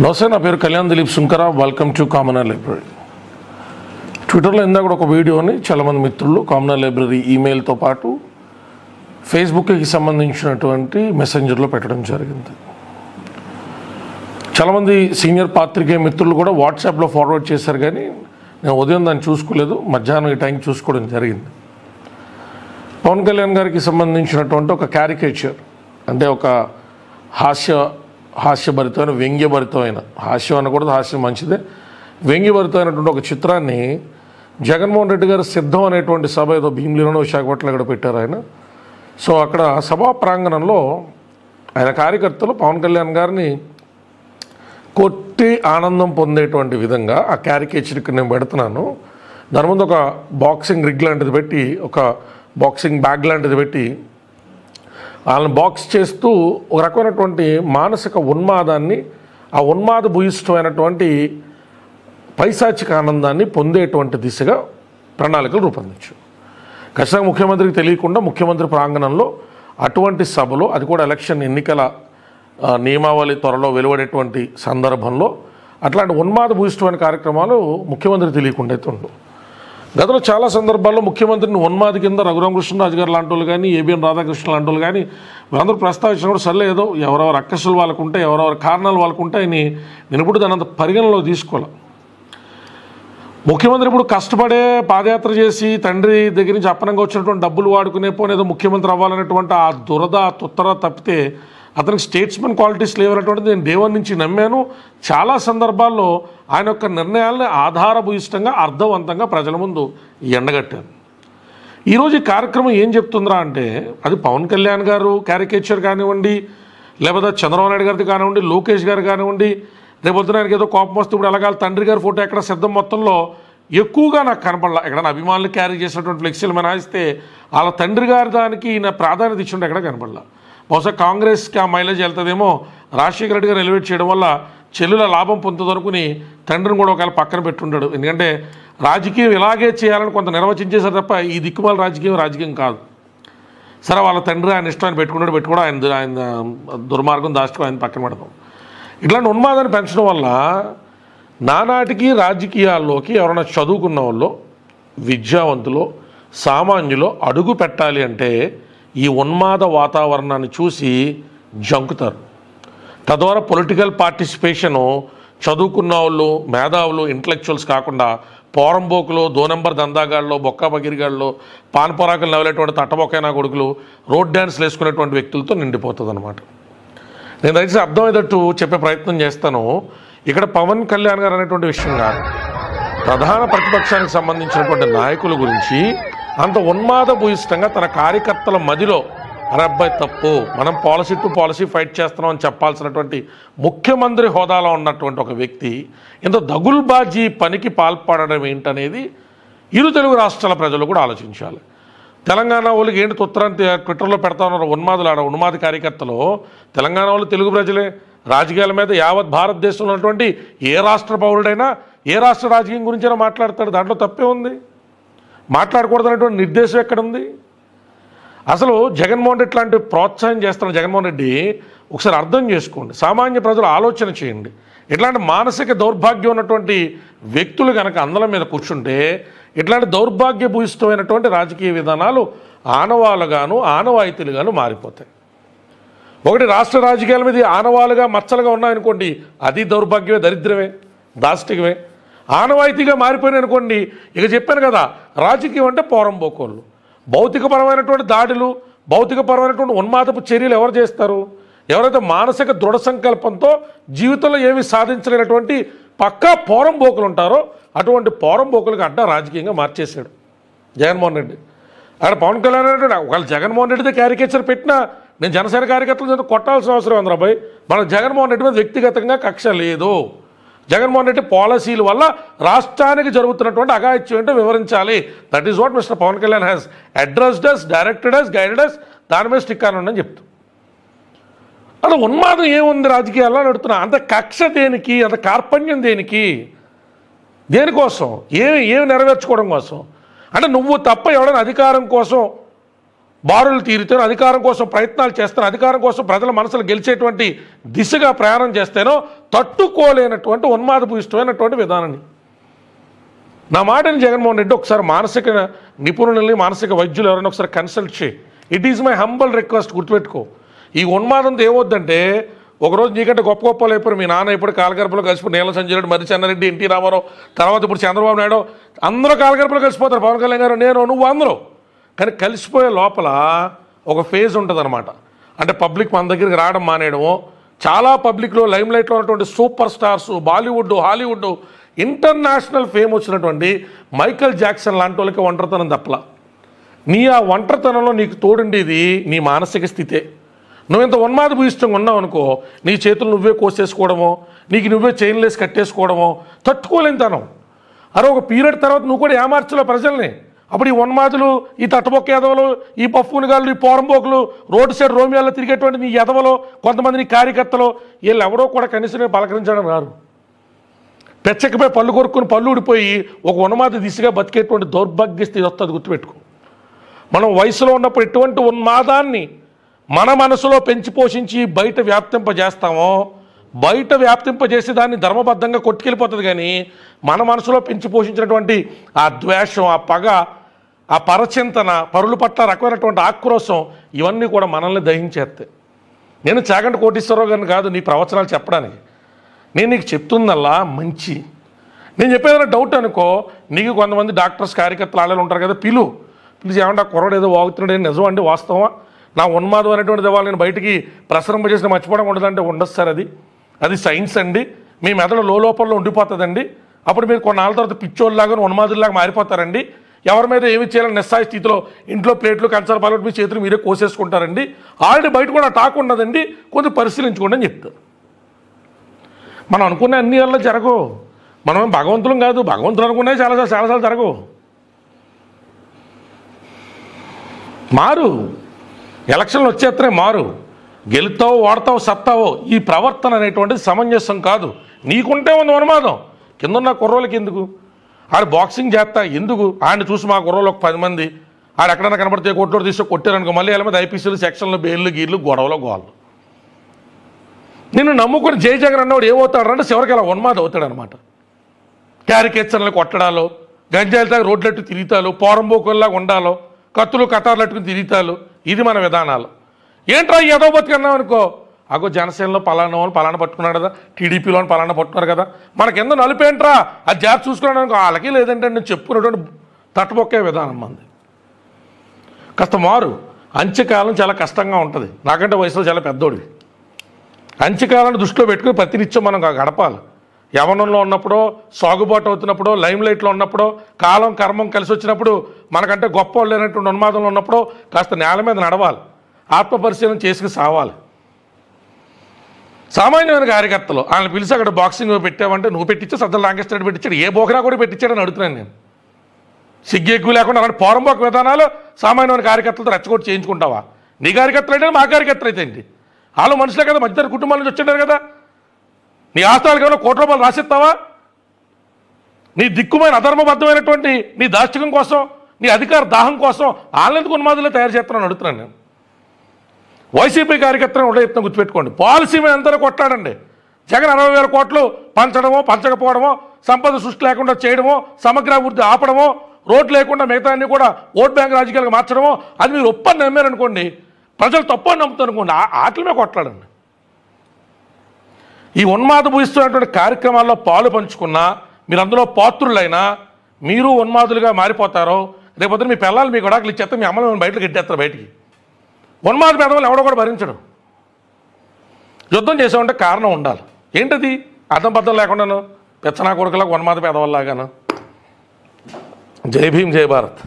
నమస్తే, నా పేరు Kalyan Dilip Sunkara. Welcome to commoner library. ట్విట్టర్లో ఇందాక కూడా ఒక వీడియోని చాలామంది మిత్రులు కామనర్ లైబ్రరీ ఈమెయిల్తో పాటు ఫేస్బుక్కి సంబంధించినటువంటి మెసెంజర్లో పెట్టడం జరిగింది. చాలామంది సీనియర్ పాత్రికేయ మిత్రులు కూడా వాట్సాప్లో ఫార్వర్డ్ చేశారు, కానీ నేను ఉదయం దాన్ని చూసుకోలేదు, మధ్యాహ్నం ఈ టైంకి చూసుకోవడం జరిగింది. పవన్ కళ్యాణ్ గారికి సంబంధించినటువంటి ఒక క్యారికేచర్, అంటే ఒక హాస్యభరితమైన వ్యంగ్యభరితమైన, హాస్యం అనకూడదు, హాస్యం మంచిదే, వ్యంగ్యభరితమైనటువంటి ఒక చిత్రాన్ని జగన్మోహన్ రెడ్డి గారు సిద్ధం అనేటువంటి సభ ఏదో భీమిలిలోనో విశాఖపట్నంలో ఇక్కడ పెట్టారు ఆయన. సో అక్కడ సభా ప్రాంగణంలో ఆయన కార్యకర్తలు పవన్ కళ్యాణ్ గారిని కొట్టి ఆనందం పొందేటువంటి విధంగా ఆ క్యారికేచర్ ఇక్కడ నేను పెడుతున్నాను. దాని ముందు ఒక బాక్సింగ్ రిగ్ లాంటిది పెట్టి, ఒక బాక్సింగ్ బ్యాగ్ లాంటిది పెట్టి వాళ్ళని బాక్స్ చేస్తూ ఒక రకమైనటువంటి మానసిక ఉన్మాదాన్ని, ఆ ఉన్మాద భూయిష్టమైనటువంటి పైశాచిక ఆనందాన్ని పొందేటువంటి దిశగా ప్రణాళికలు రూపొందించారు. ఖచ్చితంగా ముఖ్యమంత్రికి తెలియకుండా ముఖ్యమంత్రి ప్రాంగణంలో అటువంటి సభలో, అది కూడా ఎలక్షన్ ఎన్నికల నియమావళి త్వరలో వెలువడేటువంటి సందర్భంలో అట్లాంటి ఉన్మాద భూయిష్టమైన కార్యక్రమాలు ముఖ్యమంత్రికి తెలియకుండా అయితే ఉండవు. గతంలో చాలా సందర్భాల్లో ముఖ్యమంత్రిని ఉన్మాది కింద రఘురామకృష్ణరాజు గారు లాంటి వాళ్ళు కానీ, ఏబిఎన్ రాధాకృష్ణ లాంటి వాళ్ళు కానీ వీళ్ళందరూ ప్రస్తావించిన కూడా సర్లే, ఏదో ఎవరెవరు అక్కసులు వాళ్ళకు ఉంటాయి, ఎవరెవరు కారణాలు వాళ్ళకు ఉంటాయని నేను ఇప్పుడు దాని అంత పరిగణలో తీసుకోవాలి. ముఖ్యమంత్రి ఇప్పుడు కష్టపడే పాదయాత్ర చేసి తండ్రి దగ్గర నుంచి అప్పనంగా వచ్చినటువంటి డబ్బులు వాడుకునే పోనేదో ముఖ్యమంత్రి అవ్వాలనేటువంటి ఆ దురద తుత్తర తప్పితే అతనికి స్టేట్స్మెన్ క్వాలిటీస్ లేవనేటువంటిది నేను దేవన్ నుంచి నమ్మాను. చాలా సందర్భాల్లో ఆయన యొక్క నిర్ణయాలని ఆధారభూయిష్టంగా అర్థవంతంగా ప్రజల ముందు ఎండగట్టాను. ఈరోజు ఈ కార్యక్రమం ఏం చెప్తుందిరా అంటే, అది పవన్ కళ్యాణ్ గారు క్యారికేచర్ కానివ్వండి, లేకపోతే చంద్రబాబు నాయుడు గారిది కానివ్వండి, లోకేష్ గారు కానివ్వండి, రేపొద్దున ఆయనకి ఏదో కోపం వస్తే ఇప్పుడు ఎలాగాలి తండ్రి గారి ఫోటో ఎక్కడ సిద్ధం మొత్తంలో ఎక్కువగా నాకు కనపడలా. ఎక్కడైనా అభిమానులు క్యారీ చేసినటువంటి ఫ్లెక్సీలు మినహాయిస్తే వాళ్ళ తండ్రి గారి దానికి ఈయన ప్రాధాన్యత ఇచ్చిండే ఎక్కడ కనపడలా. బహుశా కాంగ్రెస్కి ఆ మైలేజ్ వెళ్తుందేమో, రాజశేఖర రెడ్డి గారు ఎలివేట్ చేయడం వల్ల చెల్లుల లాభం పొందుదనుకుని తండ్రిని కూడా ఒకవేళ పక్కన పెట్టుంటాడు. ఎందుకంటే రాజకీయం ఇలాగే చేయాలని కొంత నిర్వచించేశారు తప్ప ఈ దిక్కుమాల రాజకీయం కాదు. సరే, వాళ్ళ తండ్రి ఆయన ఇష్టం ఆయన పెట్టుకోవడం ఆయన దుర్మార్గం దాచుకో ఆయన పక్కన పెడతాం. ఇట్లాంటి ఉన్మాదాన్ని పెంచడం వల్ల నానాటికి రాజకీయాల్లోకి ఎవరైనా చదువుకున్న వాళ్ళు, విద్యావంతులు, సామాన్యులు అడుగు పెట్టాలి అంటే ఈ ఉన్మాద వాతావరణాన్ని చూసి జంకుతారు. తద్వారా పొలిటికల్ పార్టిసిపేషను చదువుకున్న వాళ్ళు, మేధావులు, ఇంటలెక్చువల్స్ కాకుండా పోరంబోకులు, 2 నెంబర్ దందాగాళ్ళు, బొక్క బగిరిగాళ్ళు, పాన్పొరాకులు నవ్వేటువంటి తట్టబొక్కైనా కొడుకులు, రోడ్ డ్యాన్స్లు వేసుకునేటువంటి వ్యక్తులతో నిండిపోతుంది అన్నమాట. నేను దయచేసి అర్థమయ్యేటట్టు చెప్పే ప్రయత్నం చేస్తాను. ఇక్కడ పవన్ కళ్యాణ్ గారు అనేటువంటి విషయం కాదు, ప్రధాన ప్రతిపక్షానికి సంబంధించినటువంటి నాయకుల గురించి అంత ఉన్మాద భూయిష్టంగా తన కార్యకర్తల మదిలో అబ్బాయి తప్పు, మనం పాలసీ టు పాలసీ ఫైట్ చేస్తున్నాం అని చెప్పాల్సినటువంటి ముఖ్యమంత్రి హోదాలో ఉన్నటువంటి ఒక వ్యక్తి ఇంత దగుల్బాజీ పనికి పాల్పడడం ఏంటనేది ఇరు తెలుగు రాష్ట్రాల ప్రజలు కూడా ఆలోచించాలి. తెలంగాణ వాళ్ళకి ఏంటి ఉత్తరాన్ని ట్విట్టర్లో పెడతా ఉన్నారు ఉన్మాదులు, ఉన్మాది కార్యకర్తలు తెలంగాణ వాళ్ళు తెలుగు ప్రజలే. రాజకీయాల మీద యావత్ భారతదేశంలో ఉన్నటువంటి ఏ రాష్ట్ర పౌరుడైనా ఏ రాష్ట్ర రాజకీయం గురించైనా మాట్లాడతాడు, దాంట్లో తప్పే ఉంది. మాట్లాడకూడదు అనేటువంటి నిర్దేశం ఎక్కడుంది? అసలు జగన్మోహన్ రెడ్డి లాంటి ప్రోత్సాహం చేస్తున్న జగన్మోహన్ రెడ్డి ఒకసారి అర్థం చేసుకోండి, సామాన్య ప్రజలు ఆలోచన చేయండి. ఇట్లాంటి మానసిక దౌర్భాగ్యం ఉన్నటువంటి వ్యక్తులు కనుక అందలం మీద కూర్చుంటే ఇట్లాంటి దౌర్భాగ్య భూయిష్టమైనటువంటి రాజకీయ విధానాలు ఆనవాలుగాను ఆనవాయితీలుగాను మారిపోతాయి. ఒకటి రాష్ట్ర రాజకీయాల మీద ఆనవాలుగా మచ్చలుగా ఉన్నాయనుకోండి, అది దౌర్భాగ్యమే, దరిద్రమే, దాష్టికమే. ఆనవాయితీగా మారిపోయినాయి అనుకోండి, ఇక చెప్పాను కదా, రాజకీయం అంటే పోరంబోకోళ్ళు. భౌతికపరమైనటువంటి దాడులు, భౌతికపరమైనటువంటి ఉన్మాదపు చర్యలు ఎవరు చేస్తారు? ఎవరైతే మానసిక దృఢ సంకల్పంతో జీవితంలో ఏమి సాధించలేనటువంటి పక్కా పోరంబోకులు ఉంటారో అటువంటి పోరంబోకులకు అడ్డ రాజకీయంగా మార్చేశాడు జగన్మోహన్ రెడ్డి. అక్కడ పవన్ కళ్యాణ్ రెడ్డి ఒకవేళ జగన్మోహన్ రెడ్డితో క్యారికేచర్ పెట్టినా నేను జనసేన కార్యకర్తలు కొట్టాల్సిన అవసరం ఉంది రాబాయ్. మనకు జగన్మోహన్ రెడ్డి మీద వ్యక్తిగతంగా కక్ష లేదు. జగన్మోహన్ రెడ్డి పాలసీల వల్ల రాష్ట్రానికి జరుగుతున్నటువంటి అఘాయిత్యం ఏంటో వివరించాలి. That is what Mr Pawan Kalyan has addressed us, directed us, guided us. దాని మీద స్టిక్ అని ఉండని చెప్తాం. అలా ఉన్మాదం ఏముంది రాజకీయాల్లో అని అడుగుతున్నా. అంత కక్ష దేనికి, అంత కార్పణ్యం దేనికి, దేనికోసం, ఏమి నెరవేర్చుకోవడం కోసం? అంటే నువ్వు తప్ప ఎవడైనా అధికారం కోసం బారులు తీరితేనో, అధికారం కోసం ప్రయత్నాలు చేస్తానో, అధికారం కోసం ప్రజల మనసులు గెలిచేటువంటి దిశగా ప్రయాణం చేస్తేనో తట్టుకోలేనటువంటి ఉన్మాదభూయిష్టమైనటువంటి విధానాన్ని. నా మాటని జగన్మోహన్ రెడ్డి ఒకసారి మానసిక నిపుణుల్ని, మానసిక వైద్యులు ఎవరైనా ఒకసారి కన్సల్ట్ చేయి. It is my humble request. గుర్తుపెట్టుకో, ఈ ఉన్మాదంతో ఏమవుద్దంటే ఒకరోజు నీకంటే గొప్ప గొప్పలు అయిపోయి మీ నాన్న ఇప్పుడు కాలగర్భలో కలిసిపోయి నీల సంజయ్ రెడ్డి, మరి చెన్నారెడ్డి, ఎన్టీ రామారావు, తర్వాత ఇప్పుడు చంద్రబాబు నాయుడు అందరూ కాలగర్భలో కలిసిపోతారు. పవన్ కళ్యాణ్ గారు, నేను, నువ్వు, అందరూ. కానీ కలిసిపోయే లోపల ఒక ఫేజ్ ఉంటుంది అనమాట. అంటే పబ్లిక్ మన దగ్గరికి రావడం మానేయడము. చాలా పబ్లిక్లో లైమ్ లైట్లో ఉన్నటువంటి super stars, Bollywood, Hollywood, international fame వచ్చినటువంటి మైకల్ జాక్సన్ లాంటి వాళ్ళకి ఒంటరితనం తప్పలా. నీ ఆ ఒంటరితనంలో నీకు తోడుండేది నీ మానసిక స్థితే. నువ్వు ఇంత ఉన్మాదభూయిష్టంగా ఉన్నావు అనుకో, నీ చేతులు నువ్వే కోసేసుకోవడమో, నీకు నువ్వే చైన్లేసి కట్టేసుకోవడమో తట్టుకోలేని తనం. అరే ఒక పీరియడ్ తర్వాత నువ్వు కూడా ఏమార్చలే ప్రజల్ని. అప్పుడు ఈ ఉన్మాదులు, ఈ తట్టబొక్క ఎదవలు, ఈ పప్పునిగాళ్ళు, ఈ పోరంబోకులు, రోడ్డు సైడ్ రోమియాల్లో తిరిగేటువంటి నీ ఎదవలు, కొంతమంది నీ కార్యకర్తలు, వీళ్ళు ఎవరో కూడా కనీసం పలకరించడం రారు. పెచ్చకపోయి పళ్ళు కొరుక్కుని పళ్ళు ఊడిపోయి ఒక ఉన్మాద దిశగా బతికేటువంటి దౌర్భాగ్య స్థితి వస్తుంది. గుర్తుపెట్టుకో, మనం వయసులో ఉన్నప్పుడు ఎటువంటి ఉన్మాదాన్ని మన మనసులో పెంచి పోషించి బయట వ్యాప్తింపజేస్తామో, బయట వ్యాప్తింపజేసి దాన్ని ధర్మబద్ధంగా కొట్టుకెళ్ళిపోతుంది. కానీ మన మనసులో పెంచి పోషించినటువంటి ఆ ద్వేషం, ఆ పగ, ఆ పరచింతన, పరుల పట్ల రకమైనటువంటి ఆక్రోశం, ఇవన్నీ కూడా మనల్ని దహించేస్తాయి. నేను చాగంటి కోటేశ్వరరావు గారిని కాదు నీ ప్రవచనాలు చెప్పడానికి. నేను నీకు చెప్తుందల్లా మంచి. నేను చెప్పేదైనా డౌట్ అనుకో, నీకు కొంతమంది డాక్టర్స్, కార్యకర్తలు ఆడలు ఉంటారు కదా, పిలిచి ఏమంటే ఆ కుర్రాడు ఏదో వాగుతున్నాడు, నిజం అండి, వాస్తవా, నా ఉన్మాదం అనేటువంటిది వాళ్ళు నేను బయటికి ప్రసరింపజేసిన మర్చిపోవడం ఉండదంటే ఉండదు సార్, అది సైన్స్ అండి, మీ మెదడు లోపల ఉండిపోతుందండి. అప్పుడు మీరు కొన్నాళ్ళ తర్వాత పిచ్చోళ్ళలాగా ఉన్మాదుల్లాగా మారిపోతారండి. ఎవరి మీద ఏమి చేయాలని నిస్సాయ స్థితిలో ఇంట్లో ప్లేట్లు, కంచాలు పాలు మీ చేతులు మీరే కోసేసుకుంటారండి. ఆల్రెడీ బయట కూడా టాక్ ఉండదండి, కొంచెం పరిశీలించుకోండి అని చెప్తారు. మనం అనుకునే అన్ని వల్ల జరగవు. మనం భగవంతులం కాదు, భగవంతులు అనుకునే చాలాసార్లు జరగవు. మారు, ఎలక్షన్లు వచ్చేస్తేనే మారు. గెలుతావో, ఓడతావో, సత్తావో, ఈ ప్రవర్తన అనేటువంటిది సమంజసం కాదు. నీకుంటే ఉంది ఉన్మాదం, కిందన్న కుర్రోళ్ళకి ఎందుకు? ఆడు బాక్సింగ్ చేస్తా ఎందుకు? ఆయన చూసి మా కుర్రోళ్ళు ఒక 10 మంది ఆడు ఎక్కడైనా కనబడితే కోట్లో తీసుకు కొట్టారనుకో, మళ్ళీ వాళ్ళ మీద ఐపీసీలు, సెక్షన్లు, బెయిల్లు, గీర్లు, గొడవలు, గోళ్ళు. నిన్ను నమ్ముకుని జై జగన్ అన్నవాడు ఏమవుతాడంటే చివరికి అలా ఉన్మాదం అవుతాడనమాట. క్యారికేచర్లు కొట్టడాలు, గంజాయిలు తాగి రోడ్లెట్టు తిరుగుతాలు, పోరంబోకుల్లాగా ఉండాలో, కత్తులు కటార్లు అట్టుకుని తిరుగుతాలు, ఇది మన విధానాలు. ఏంట్రా ఏదో బతికన్నావు అనుకో, అగో జనసేనలో పలానా వాళ్ళు పలానా పట్టుకున్నాడు కదా, టీడీపీలో పలానా పట్టుకున్నారు కదా, మనకెందో నలిపేంట్రా అది జాగ్రత్త చూసుకున్నాడు అనుకో, వాళ్ళకి లేదంటే నేను చెప్పుకున్నటువంటి తట్టుబొక్కే విధానం మంది. కాస్త మారు. అంత్యకాలం చాలా కష్టంగా ఉంటుంది. నాకంటే వయసులో చాలా పెద్దోడివి. అంత్యకాలాన్ని దృష్టిలో పెట్టుకుని ప్రతినిత్యం మనం గడపాలి. యవనంలో ఉన్నప్పుడో, సాగుబాటు అవుతున్నప్పుడో, లైమ్ లైట్లో ఉన్నప్పుడో, కాలం కర్మం కలిసి వచ్చినప్పుడు, మనకంటే గొప్ప వాళ్ళు లేనటువంటి ఉన్మాదంలో ఉన్నప్పుడో కాస్త నేల మీద నడవాలి, ఆత్మపరిశీలన చేసుకుని సావాలి. సామాన్యమైన కార్యకర్తలు వాళ్ళని పిలిచి అక్కడ బాక్సింగ్ పెట్టావంటే నువ్వు పెట్టించా, సజ్జల రామకృష్ణరెడ్డి పెట్టించాడు, ఏ బోకరా కూడా పెట్టించాడని అడుగుతున్నాను నేను. సిగ్గు ఎక్కువ లేకుండా అలాంటి పోరంబోక విధానాలు సామాన్యమైన కార్యకర్తలతో రెచ్చగొట్టి చేయించుకుంటావా? నీ కార్యకర్తలు అయితే మా కార్యకర్తలు అయితే ఏంటి? వాళ్ళు మనుషులే కదా, మధ్యతరగతి కుటుంబాల నుంచి వచ్చింటారు కదా. నీ ఆస్తాలకు ఏమైనా కోట్ల రూపాయలు రాసిస్తావా? నీ దిక్కుమైన అధర్మబద్ధమైనటువంటి నీ దాష్టికం కోసం, నీ అధికార దాహం కోసం వాళ్ళెందుకు ఉన్మాదులే తయారు చేస్తానని అడుగుతున్నాను నేను. వైసీపీ కార్యకర్తలను ఉండే చెప్తాను, గుర్తుపెట్టుకోండి. పాలసీ మీద అందరూ కొట్లాడండి. జగన్ 60,000 కోట్లు పంచడమో, పంచకపోవడమో, సంపద సృష్టి లేకుండా చేయడమో, సమగ్రాభివృద్ధి ఆపడమో, రోడ్లు లేకుండా మిగతా అన్ని కూడా ఓట్ బ్యాంక్ రాజకీయాలకు మార్చడమో, అది మీరు ఒప్పని నమ్మారనుకోండి, ప్రజలు తప్పని నమ్ముతారు అనుకోండి, ఆటలమే కొట్లాడండి. ఈ ఉన్మాదభూయిస్తున్నటువంటి కార్యక్రమాల్లో పాలు పంచుకున్నా, మీరు అందులో పాత్రులైనా మీరు ఉన్మాదులుగా మారిపోతారో, రేపొద్దున మీ పిల్లలు మీ గొడవలు ఇచ్చేస్తే మీ అమ్మని బయటకు గెట్టేస్తారు. బయటికి ఉన్మాద పేదవాళ్ళు ఎవడో కూడా భరించడు. యుద్ధం చేసామంటే కారణం ఉండాలి. ఏంటది? అర్థం పద్ధం లేకుండాను పెచ్చనా కొడుకులాగా ఉన్మాద పేదవాళ్ళలాగాను. జై భీమ్, జై భారత్.